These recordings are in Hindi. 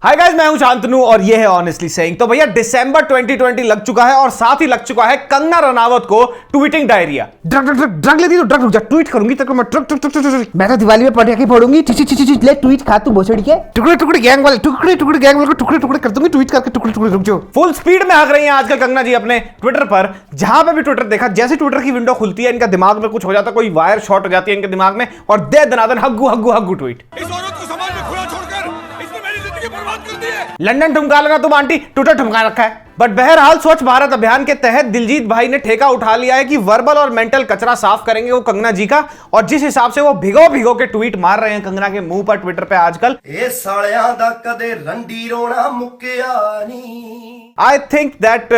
हाय गाइस, मैं हूं शांतनु और ये है ऑनेस्टली सेइंग। तो भैया दिसंबर 2020 लग चुका है और साथ ही लग चुका है कंगना रनावत को ट्वीटिंग डायरिया। ड्रग लेती तो ड्रग रुक जा, ट्वीट करूंगी तक मैं ट्रक मैं तो दिवाली में पटाखे फोड़ूंगी। ले ट्वीट खा तू भोसड़ी के टुकड़े गैंग वाले को टुकड़े कर दूंगी, ट्वीट करके टुकड़े रुक जाओ। फुल स्पीड में हग रही हैं आजकल कंगना जी अपने ट्विटर पर। जहां पे भी ट्विटर देखा, जैसे ट्विटर की विंडो खुलती है इनका दिमाग में कुछ हो जाता है, कोई वायर शॉर्ट हो जाती है इनके दिमाग में और दे दनादन हग्गू हग्गू हग्गू ट्वीट। इस औरत को समाज में खुला छोड़कर इसने मेरी जिंदगी बर्बाद कर दी है। लंदन ठुमका लेना तुम आंटी, ट्विटर ठुमका रखा है। बट बहरहाल स्वच्छ भारत अभियान के तहत दिलजीत भाई ने ठेका उठा लिया है कि वर्बल और मेंटल कचरा साफ करेंगे वो कंगना जी का। और जिस हिसाब से वो भिगो के ट्वीट मार रहे हैं कंगना के मुंह पर ट्विटर पे आजकल, ए सालियां दा कदे रंडी रोना मुक्किया नहीं। आई थिंक दैट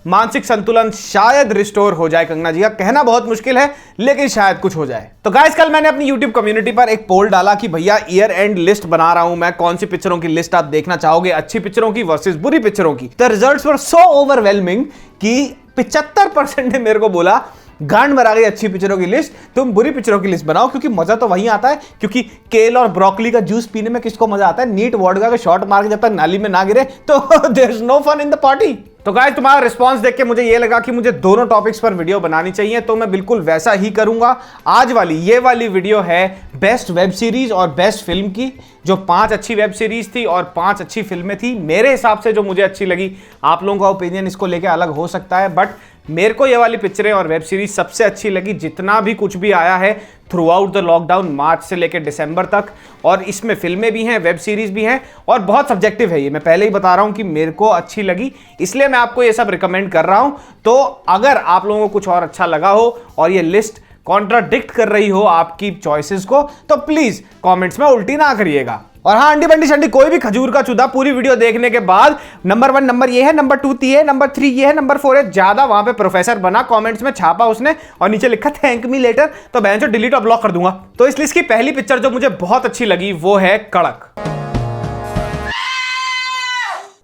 मानसिक संतुलन शायद रिस्टोर हो जाए कंगना जी का। कहना बहुत मुश्किल है लेकिन शायद कुछ हो जाए। तो गाइस, कल मैंने अपनी YouTube कम्युनिटी पर एक पोल डाला कि भैया ईयर एंड लिस्ट बना रहा हूं मैं, कौन सी पिक्चरों की लिस्ट आप देखना चाहोगे, अच्छी पिक्चरों की वर्सेस बुरी पिक्चरों की। The results were so overwhelming कि 75% ने मेरे को बोला गांड मरा गई अच्छी पिक्चरों की लिस्ट, तुम बुरी पिक्चरों की लिस्ट बनाओ। क्योंकि मजा तो वहीं आता है, क्योंकि केल और ब्रोकली का जूस पीने में किसको मजा आता है? नीट वोडका का शॉट मार के जब तक नाली में ना गिरे तो there is no fun in the party. तो गाइस, तुम्हारा रिस्पांस देख के मुझे ये लगा कि मुझे दोनों टॉपिक्स पर वीडियो बनानी चाहिए, तो मैं बिल्कुल वैसा ही करूंगा। आज वाली ये वाली वीडियो है बेस्ट वेब सीरीज और बेस्ट फिल्म की, जो 5 अच्छी वेब सीरीज थी और 5 अच्छी फिल्में थी मेरे हिसाब से जो मुझे अच्छी लगी। आप लोगों का ओपिनियन इसको लेके अलग हो सकता है, बट मेरे को ये वाली पिक्चरें और वेब सीरीज सबसे अच्छी लगी जितना भी कुछ भी आया है थ्रू आउट द लॉकडाउन, मार्च से लेकर दिसंबर तक। और इसमें फिल्में भी हैं, वेब सीरीज भी हैं और बहुत सब्जेक्टिव है ये, मैं पहले ही बता रहा हूं कि मेरे को अच्छी लगी, इसलिए मैं आपको ये सब रिकमेंड कर रहा हूं। तो अगर आप लोगों को कुछ और अच्छा लगा हो और ये लिस्ट कॉन्ट्राडिक्ट कर रही हो आपकी चॉइसेस को, तो प्लीज कमेंट्स में उल्टी ना करिएगा। और हाँ, अंडी बंडी शंडी कोई भी खजूर का चूदा पूरी वीडियो देखने के बाद नंबर 1 नंबर ये है, नंबर 2 ये है, नंबर 3 ये है, नंबर 4 है, ज्यादा वहां पे प्रोफेसर बना, कमेंट्स में छापा उसने और नीचे लिखा थैंक मी लेटर, तो बहन से डिलीट और ब्लॉक कर दूंगा। तो इस लिस्ट की पहली पिक्चर जो मुझे बहुत अच्छी लगी वो है कड़क।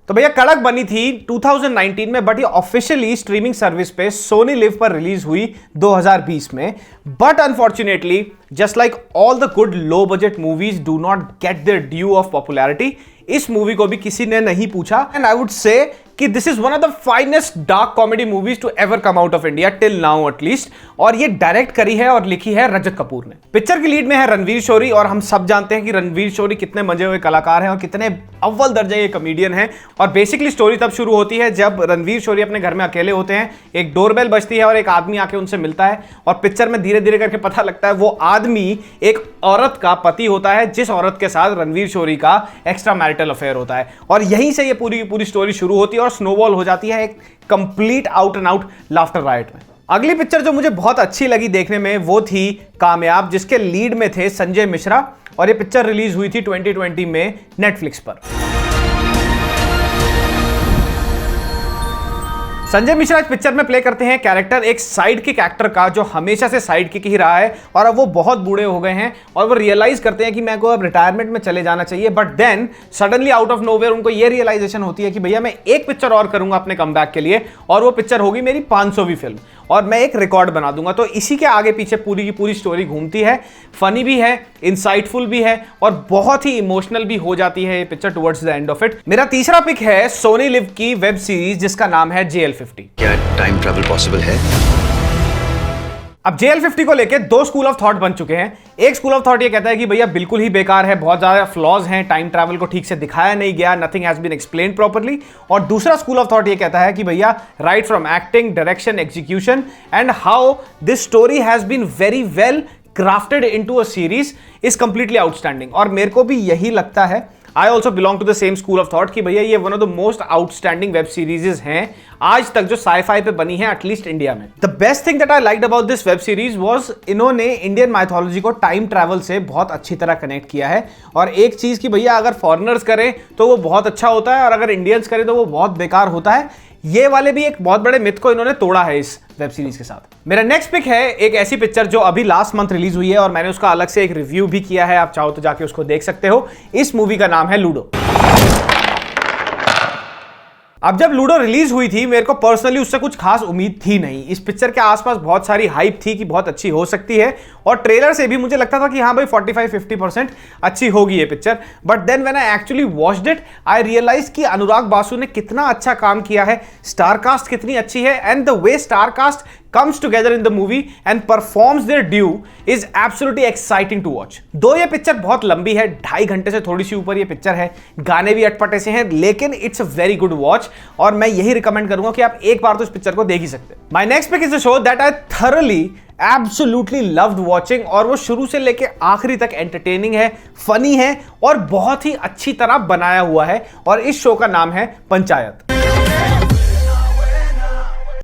तो भैया कड़क बनी थी 2019 में, बट ये ऑफिशियली स्ट्रीमिंग सर्विस पे सोनी लिव पर रिलीज हुई 2020 में। But unfortunately just like all the good low budget movies do not gate there due of popularity, इस मूवी को भी किसी ने नहीं पूछा। एंड आई वुड से कि this is one of the finest dark comedy movies to ever come out of India till now at least. और ये डायरेक्ट करी है और लिखी है रजत कपूर ने। पिक्चर की लीड में है रणवीर शोरी, और हम सब जानते हैं कि रणवीर शोरी कितने मजे हुए कलाकार हैं और कितने अव्वल दर्जे के कॉमेडियन हैं। और बेसिकली स्टोरी तब शुरू होती है जब रणवीर शोरी अपने घर में अकेले होते हैं, एक डोरबेल बजती है और एक आदमी आके उनसे मिलता है। और पिक्चर में धीरे धीरे करके पता लगता है वो आदमी एक औरत का पति होता है, जिस औरत के साथ रणवीर शोरी का एक्स्ट्रा मैरिटल अफेयर होता है। और यहीं से ये पूरी स्टोरी शुरू होती है और स्नोबॉल हो जाती है एक complete out and out laughter right में। अगली पिक्चर जो मुझे बहुत अच्छी लगी देखने में वो थी कामयाब, जिसके लीड में थे संजय मिश्रा, और ये पिक्चर रिलीज हुई थी 2020 में नेटफ्लिक्स पर। संजय मिश्रा इस पिक्चर में प्ले करते हैं कैरेक्टर एक साइड किक एक्टर का, जो हमेशा से साइड किक ही रहा है और अब वो बहुत बूढ़े हो गए हैं और वो रियलाइज करते हैं कि मैं को अब रिटायरमेंट में चले जाना चाहिए। But then suddenly out of nowhere उनको ये रियलाइजेशन होती है कि भैया मैं एक पिक्चर और करूंगा अपने कमबैक के लिए, और वो पिक्चर होगी मेरी 500वीं फिल्म और मैं एक रिकॉर्ड बना दूंगा। तो इसी के आगे पीछे पूरी की पूरी स्टोरी घूमती है, फनी भी है, इंसाइटफुल भी है और बहुत ही इमोशनल भी हो जाती है ये picture towards the end of it. मेरा तीसरा पिक है सोनी लिव की वेब सीरीज जिसका नाम है JL50। क्या टाइम ट्रैवल पॉसिबल है? अब JL50 को लेके 2 स्कूल ऑफ थॉट बन चुके हैं। एक स्कूल ऑफ थॉट ये कहता है कि भैया बिल्कुल ही बेकार है, बहुत ज्यादा फ्लॉज हैं, टाइम ट्रैवल को ठीक से दिखाया नहीं गया, nothing has been explained properly. और दूसरा स्कूल ऑफ थॉट ये कहता है कि भैया right from acting, direction, execution and how this story has been very well crafted into a series is completely outstanding। और मेरे को भी यही लगता है, I also belong to the same school of thought कि भैया ये one of the most outstanding web series हैं आज तक जो sci-fi पे बनी है, एटलीस्ट इंडिया में। The best thing that I liked about this web series was इन्होंने इंडियन माइथोलॉजी को टाइम ट्रैवल से बहुत अच्छी तरह कनेक्ट किया है। और एक चीज कि भैया अगर फॉरेनर्स करें तो वो बहुत अच्छा होता है और अगर इंडियंस करें तो वो बहुत बेकार होता है। ये वाले भी एक बहुत बड़े मिथ को इन्होंने तोड़ा है इस वेब सीरीज के साथ। मेरा नेक्स्ट पिक है एक ऐसी पिक्चर जो अभी लास्ट मंथ रिलीज हुई है और मैंने उसका अलग से एक रिव्यू भी किया है, आप चाहो तो जाके उसको देख सकते हो। इस मूवी का नाम है लूडो। अब जब लूडो रिलीज हुई थी मेरे को पर्सनली उससे कुछ खास उम्मीद थी नहीं। इस पिक्चर के आसपास बहुत सारी हाइप थी कि बहुत अच्छी हो सकती है और ट्रेलर से भी मुझे लगता था कि हाँ भाई 45-50% अच्छी होगी ये पिक्चर। But then when I actually watched it I realise कि अनुराग बासु ने कितना अच्छा काम किया है, स्टार कास्ट कितनी अच्छी है and the way star cast comes together in the movie and performs their due is absolutely exciting to watch। दो ये पिक्चर बहुत लंबी है, 2.5 घंटे से थोड़ी सी ऊपर ये पिक्चर है, गाने भी अटपटे से हैं, लेकिन it's a very good watch और मैं यही रिकमेंड करूंगा कि आप एक बार तो इस पिक्चर को देख ही सकते हैं। My next pick is a show that I thoroughly absolutely loved watching और वो शुरू से लेके आखिरी तक एंटरटेनिंग है, फनी है और बहुत ही अच्छी तरह बनाया हुआ है और इस शो का नाम है पंचायत।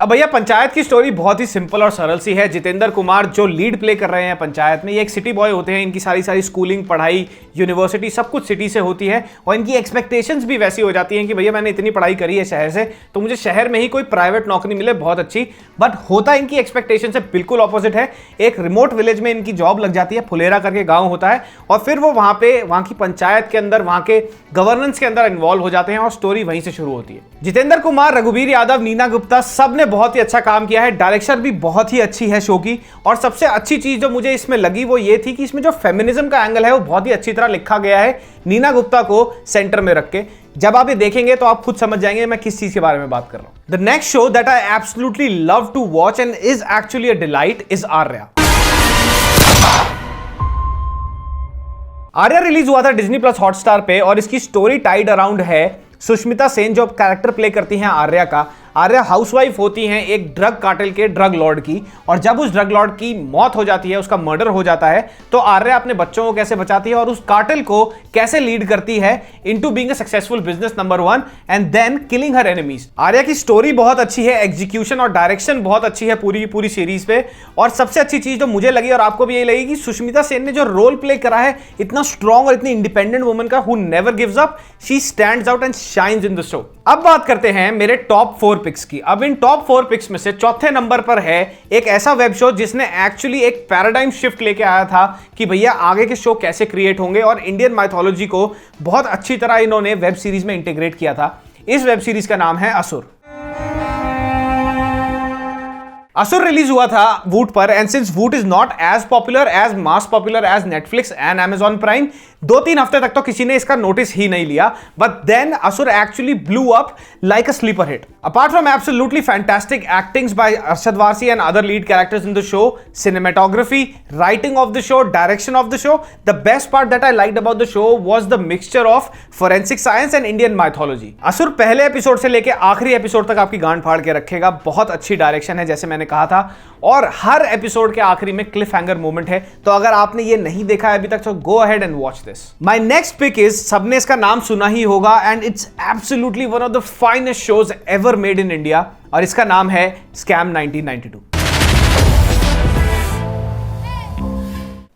अब भैया पंचायत की स्टोरी बहुत ही सिंपल और सरल सी है। जितेंद्र कुमार जो लीड प्ले कर रहे हैं पंचायत में, ये एक सिटी बॉय होते हैं, इनकी सारी स्कूलिंग, पढ़ाई, यूनिवर्सिटी सब कुछ सिटी से होती है और इनकी एक्सपेक्टेशंस भी वैसी हो जाती हैं कि भैया मैंने इतनी पढ़ाई करी है शहर से तो मुझे शहर में ही कोई प्राइवेट नौकरी मिले बहुत अच्छी। बट होता इनकी एक्सपेक्टेशन से बिल्कुल ऑपोजिट है। एक रिमोट विलेज में इनकी जॉब लग जाती है, फुलेरा करके गाँव होता है और फिर वो वहाँ की पंचायत के अंदर, वहाँ के गवर्नेंस के अंदर इन्वॉल्व हो जाते हैं और स्टोरी वहीं से शुरू होती है। जितेंद्र कुमार, रघुवीर यादव, नीना गुप्ता सब ने बहुत ही अच्छा काम किया है। डायरेक्शन भी बहुत ही अच्छी है शो की और सबसे अच्छी चीज जो मुझे इसमें लगी वो ये थी कि इसमें जो फेमिनिज्म का एंगल है वो बहुत ही अच्छी तरह लिखा गया है, नीना गुप्ता को सेंटर में रख के। जब आप ये देखेंगे तो आप खुद समझ जाएंगे मैं किस चीज के बारे में बात कर रहा हूं। The next show that I absolutely love to watch and is actually a delight is Arya. Arya release हुआ था डिज्नी प्लस हॉटस्टार पे और इसकी स्टोरी टाइड अराउंड है सुष्मिता सेन जो कैरेक्टर प्ले करती हैं आर्या का। आर्या हाउसवाइफ होती हैं एक ड्रग कार्टेल के ड्रग लॉर्ड की और जब उस ड्रग लॉर्ड की मौत हो जाती है, उसका मर्डर हो जाता है, तो आर्या अपने बच्चों को कैसे बचाती है और उस कार्टेल को कैसे लीड करती है into being a successful business number 1 and then killing her enemies. Arya की स्टोरी बहुत अच्छी है, एग्जीक्यूशन और डायरेक्शन बहुत अच्छी है पूरी सीरीज पे। और सबसे अच्छी चीज जो मुझे लगी और आपको भी यही लगी कि सुष्मिता सेन ने जो रोल प्ले करा है इतना स्ट्रॉन्ग और इतनी इंडिपेंडेंट वुमन का, who never gives up, she stands out and shines in the show. अब बात करते हैं मेरे टॉप 4 पिक्स की। अब इन टॉप 4 पिक्स में से चौथे नंबर पर है एक ऐसा वेब शो जिसने एक्चुअली एक पैराडाइम शिफ्ट लेके आया था कि भैया आगे के शो कैसे क्रिएट होंगे और इंडियन माइथोलॉजी को बहुत अच्छी तरह इन्होंने वेब सीरीज में इंटीग्रेट किया था। इस वेब सीरीज का नाम है असुर। असुर रिलीज हुआ था वूट पर and since Voot is not as popular, as mass popular as Netflix and Amazon prime, 2-3 हफ्ते तक तो किसी ने इसका नोटिस ही नहीं लिया। But then Asur actually blew up like a sleeper hit. Apart from absolutely fantastic actings by Arshad Warsi and other lead characters in the show, cinematography, writing of the show, direction of the show, the best part that I liked about the show was the mixture of forensic science and Indian mythology। असुर पहले एपिसोड से लेके आखिरी एपिसोड तक आपकी गांड फाड़ के रखेगा। बहुत अच्छी डायरेक्शन है जैसे मैंने कहा था और हर एपिसोड के आखिरी में क्लिफ हैंगर मोमेंट है। तो अगर आपने ये नहीं देखा है अभी तक तो go ahead and watch this. My next pick is, सबने इसका नाम सुना ही होगा and it's absolutely one of the finest shows ever made in India और इसका नाम है स्कैम 1992।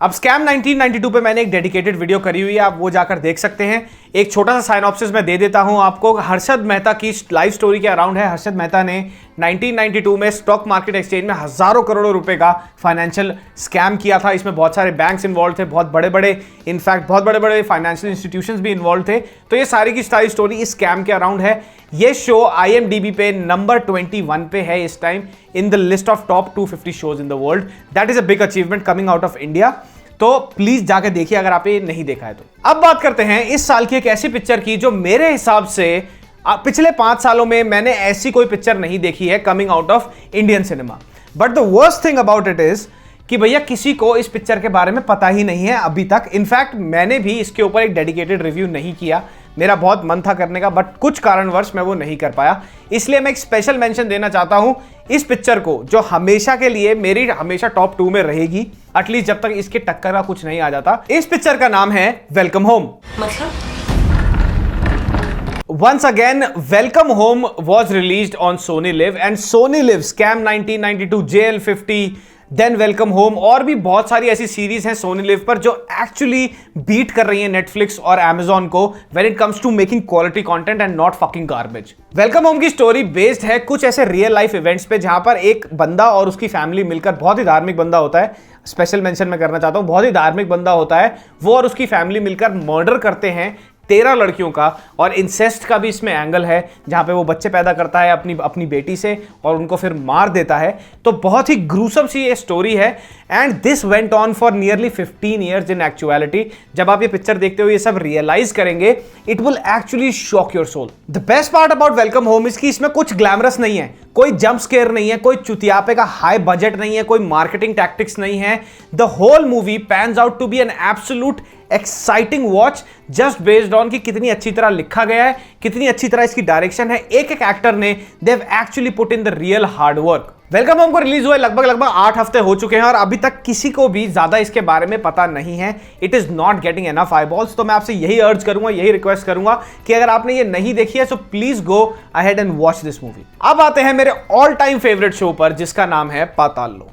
अब स्कैम 1992 पे मैंने एक डेडिकेटेड वीडियो करी हुई है, आप वो जाकर देख सकते हैं। एक छोटा सा साइनॉप्सिस मैं दे देता हूं आपको। हर्षद मेहता की लाइफ स्टोरी के अराउंड है। हर्षद मेहता ने 1992 में स्टॉक मार्केट एक्सचेंज में हजारों करोड़ों रुपए का फाइनेंशियल स्कैम किया था। इसमें बहुत सारे बैंक्स इन्वॉल्व थे, बहुत बड़े बड़े फाइनेंशियल इंस्टीट्यूशंस भी इन्वॉल्व थे। तो ये सारी की सारी स्टोरी इस स्कैम के अराउंड है। ये शो IMDb पे नंबर 21 पे है इस time in the list of top 250 shows in the world. That is a big achievement coming out of India. तो प्लीज जाके देखिए अगर आप ये नहीं देखा है तो। अब बात करते हैं इस साल की एक ऐसी पिक्चर की जो मेरे हिसाब से पिछले 5 सालों में मैंने ऐसी कोई पिक्चर नहीं देखी है coming out of Indian cinema. But the worst thing about it is कि भैया किसी को इस पिक्चर के बारे में पता ही नहीं है अभी तक। इनफैक्ट मैंने भी इसके ऊपर एक डेडिकेटेड रिव्यू नहीं किया, मेरा बहुत मन था करने का बट कुछ कारणवश मैं वो नहीं कर पाया। इसलिए मैं एक स्पेशल मेंशन देना चाहता हूं इस पिक्चर को जो हमेशा के लिए मेरी हमेशा टॉप 2 में रहेगी, एटलीस्ट जब तक इसके टक्कर का कुछ नहीं आ जाता। इस पिक्चर का नाम है वेलकम होम। मतलब Once again, Welcome Home was released on Sony Live and Sony Live, Scam 1992, JL50, than welcome home और भी बहुत सारी ऐसी सीरीज हैं सोनी लिव पर जो एक्चुअली बीट कर रही हैं नेटफ्लिक्स और Amazon को when it comes to making quality content and not fucking garbage. Welcome home की स्टोरी बेस्ड है कुछ ऐसे रियल लाइफ इवेंट्स पे जहां पर एक बंदा और उसकी फैमिली मिलकर, बहुत ही धार्मिक बंदा होता है, स्पेशल मेंशन मैं करना चाहता हूं, बहुत ही धार्मिक बंदा होता है, वो और उसकी फैमिली मिलकर मर्डर करते हैं 13 लड़कियों का, और इंसेस्ट का भी इसमें एंगल है जहां पे वो बच्चे पैदा करता है अपनी बेटी से और उनको फिर मार देता है। तो बहुत ही ग्रूसम सी ये स्टोरी है and this went on for nearly 15 years in actuality. जब आप ये पिक्चर देखते हो ये सब रियलाइज करेंगे, it will actually shock your soul. The best part about welcome home इसकी इसमें कुछ ग्लैमरस नहीं है, कोई जंप स्केयर नहीं है, कोई चुतियापे का हाई बजट नहीं है, कोई मार्केटिंग टैक्टिक्स नहीं है। The whole movie pans out to be an absolute exciting watch just based on कि कितनी अच्छी तरह लिखा गया है, कितनी अच्छी तरह इसकी डायरेक्शन है, एक एक एक्टर ने they have actually put in the real hard work. Welcome home को रिलीज हुए लगभग 8 हफ्ते हो चुके हैं और अभी तक किसी को भी ज्यादा इसके बारे में पता नहीं है। It is not getting enough eyeballs. तो मैं आपसे यही अर्ज करूंगा, यही रिक्वेस्ट करूंगा कि अगर आपने ये नहीं देखी है so please go ahead and watch this movie. अब आते हैं मेरे ऑल टाइम फेवरेट शो पर जिसका नाम है पाताल लोक।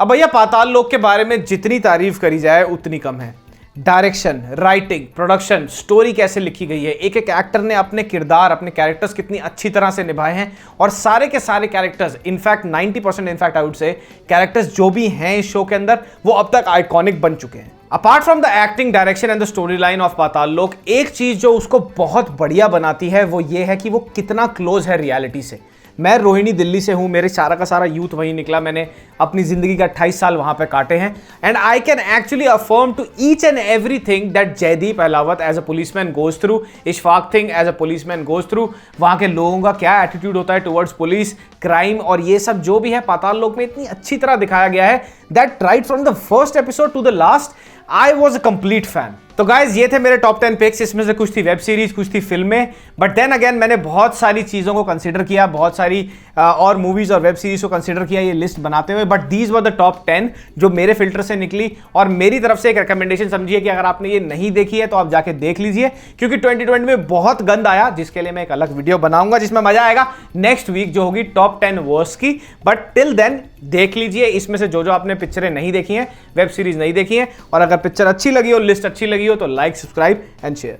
अब भैया पाताल लोक के बारे में जितनी तारीफ करी जाए उतनी कम है। डायरेक्शन, राइटिंग, प्रोडक्शन, स्टोरी कैसे लिखी गई है, एक एक एक्टर ने अपने किरदार, अपने कैरेक्टर्स कितनी अच्छी तरह से निभाए हैं, और सारे के सारे characters, in fact 90% in fact I would से कैरेक्टर्स जो भी हैं इस शो के अंदर वो अब तक आइकॉनिक बन चुके हैं। Apart from the acting, direction and the story line of Paatal Lok, एक चीज जो उसको बहुत बढ़िया बनाती है वो ये है कि वो कितना क्लोज है रियलिटी से। मैं रोहिणी दिल्ली से हूं, मेरे सारा का सारा यूथ वहीं निकला, मैंने अपनी जिंदगी का 28 साल वहां पे काटे हैं and I can actually affirm to each and everything that Jaideep Ahlawat as a policeman goes through, Ishfaq Singh as a policeman goes through, वहां के लोगों का क्या एटीट्यूड होता है टुवर्ड्स पुलिस, क्राइम और ये सब जो भी है पाताल लोक में इतनी अच्छी तरह दिखाया गया है that right from the first episode to the last I was a complete fan. तो गाइज ये थे मेरे टॉप 10 पिक्स। इसमें से कुछ थी वेब सीरीज, कुछ थी फिल्में, बट देन अगेन मैंने बहुत सारी चीज़ों को कंसीडर किया, बहुत सारी और मूवीज और वेब सीरीज को कंसीडर किया ये लिस्ट बनाते हुए, but these were the top 10 जो मेरे फिल्टर से निकली और मेरी तरफ से एक रिकमेंडेशन समझिए कि अगर आपने ये नहीं देखी है तो आप जाके देख लीजिए, क्योंकि 2020 में बहुत गंद आया जिसके लिए मैं एक अलग वीडियो बनाऊंगा जिसमें मजा आएगा नेक्स्ट वीक जो होगी टॉप 10 वर्स्ट की। बट टिल देन देख लीजिए इसमें से जो आपने पिक्चरें नहीं देखी हैं, वेब सीरीज नहीं देखी हैं, और अगर पिक्चर अच्छी लगी हो, लिस्ट अच्छी लगी हो तो लाइक, सब्सक्राइब एंड शेयर।